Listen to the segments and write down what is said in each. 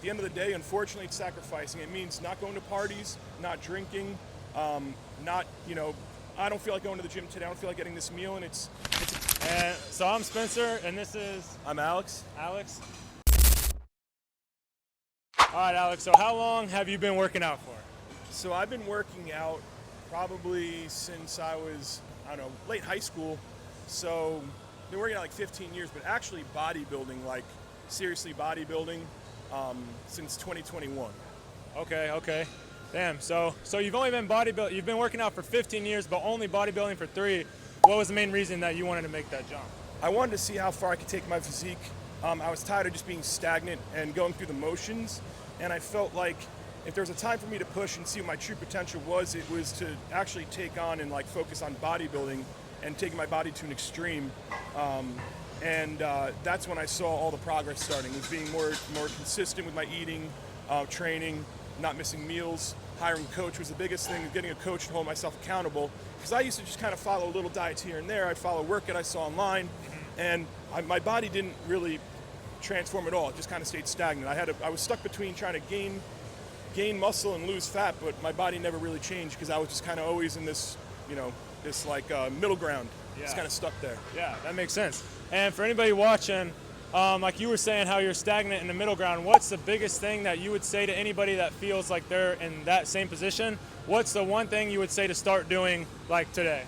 the end of the day, unfortunately, it's sacrificing. It means not going to parties, not drinking, not, I don't feel like going to the gym today. I don't feel like getting this meal, and And so I'm Spencer, and this is I'm Alex. Alex. All right, Alex, so how long have you been working out for? So I've been working out probably since I was, late high school. So I've been working out like 15 years, but actually bodybuilding, like seriously bodybuilding, since 2021. Okay. Damn, so you've only been you've been working out for 15 years, but only bodybuilding for 3. What was the main reason that you wanted to make that jump? I wanted to see how far I could take my physique. I was tired of just being stagnant and going through the motions, and I felt like if there was a time for me to push and see what my true potential was, it was to actually take on and like focus on bodybuilding and taking my body to an extreme. That's when I saw all the progress starting. It was being more consistent with my eating, training, not missing meals. Hiring a coach was the biggest thing, getting a coach to hold myself accountable. Because I used to just kind of follow little diets here and there. I'd follow a workout I saw online, and my body didn't really transform at all. It just kind of stayed stagnant. I was stuck between trying to gain muscle and lose fat, but my body never really changed because I was just kind of always in this, middle ground. Yeah. Just kind of stuck there. Yeah, that makes sense. And for anybody watching, like you were saying how you're stagnant in the middle ground, what's the biggest thing that you would say to anybody that feels like they're in that same position? What's the one thing you would say to start doing like today?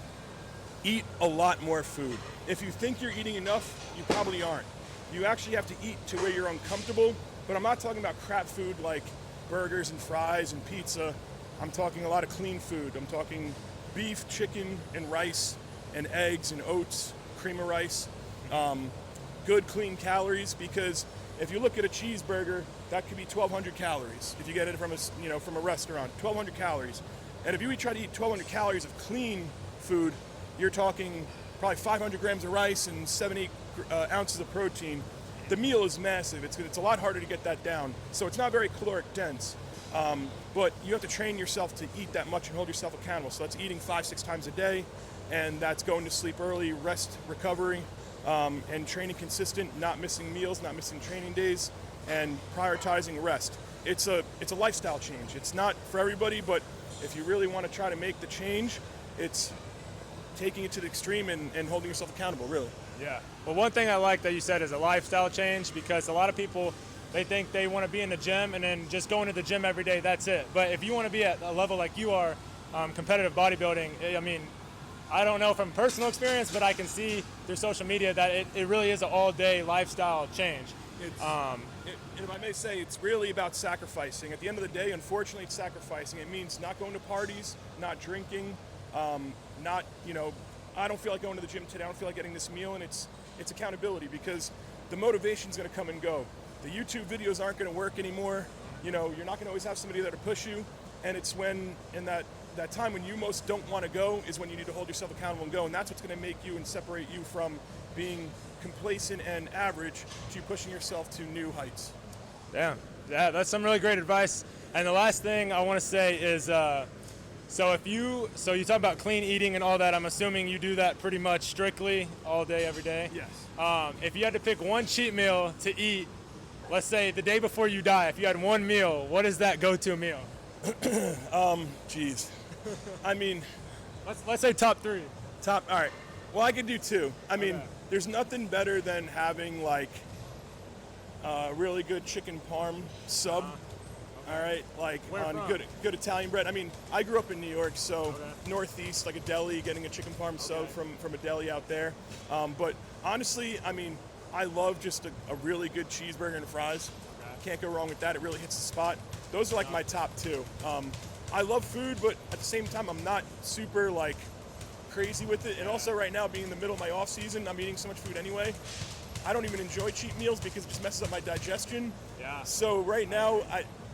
Eat a lot more food. If you think you're eating enough, you probably aren't. You actually have to eat to where you're uncomfortable, but I'm not talking about crap food like burgers and fries and pizza. I'm talking a lot of clean food. I'm talking beef, chicken, and rice, and eggs and oats, cream of rice. Good clean calories, because if you look at a cheeseburger, that could be 1,200 calories. If you get it from a restaurant, 1,200 calories. And if you try to eat 1,200 calories of clean food, you're talking probably 500 grams of rice and 7-8 ounces of protein. The meal is massive. It's a lot harder to get that down. So it's not very caloric dense. But you have to train yourself to eat that much and hold yourself accountable. So that's eating 5-6 times a day, and that's going to sleep early, rest, recovery, and training consistent, not missing meals, not missing training days, and prioritizing rest. It's a lifestyle change. It's not for everybody, but if you really want to try to make the change, it's taking it to the extreme and holding yourself accountable, really. Yeah. Well, one thing I like that you said is a lifestyle change, because a lot of people, they think they want to be in the gym and then just going to the gym every day, that's it. But if you want to be at a level like you are, competitive bodybuilding, I mean, I don't know from personal experience, but I can see through social media that it really is an all-day lifestyle change. If I may say, it's really about sacrificing. At the end of the day, unfortunately, it's sacrificing. It means not going to parties, not drinking, I don't feel like going to the gym today. I don't feel like getting this meal, and it's accountability, because the motivation's going to come and go. The YouTube videos aren't going to work anymore. You're not going to always have somebody there to push you, and it's when in that time when you most don't want to go is when you need to hold yourself accountable and go, and that's what's going to make you and separate you from being complacent and average to pushing yourself to new heights. Yeah, that's some really great advice. And the last thing I want to say is, so you talk about clean eating and all that. I'm assuming you do that pretty much strictly all day, every day. Yes. If you had to pick one cheat meal to eat, let's say the day before you die, if you had one meal, what is that go-to meal? Geez. I mean, let's say top 3. All right. Well, I could do 2. I mean, there's nothing better than having like really good chicken parm sub. All right, like on good Italian bread. I mean, I grew up in New York, so Northeast, like a deli, getting a chicken parm sub from a deli out there. But honestly, I mean, I love just a really good cheeseburger and fries. Can't go wrong with that. It really hits the spot. Those are like my top 2. I love food, but at the same time, I'm not super like crazy with it. And also right now, being in the middle of my off season, I'm eating so much food anyway. I don't even enjoy cheat meals because it just messes up my digestion. Yeah. So right now,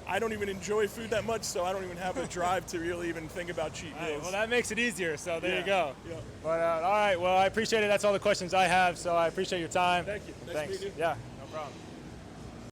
I don't even enjoy food that much, so I don't even have a drive to really even think about cheat meals. Right, well, that makes it easier, so there you go. Yeah. But all right, well, I appreciate it. That's all the questions I have, so I appreciate your time. Thank you. Nice Thanks. meeting you. Yeah, no problem.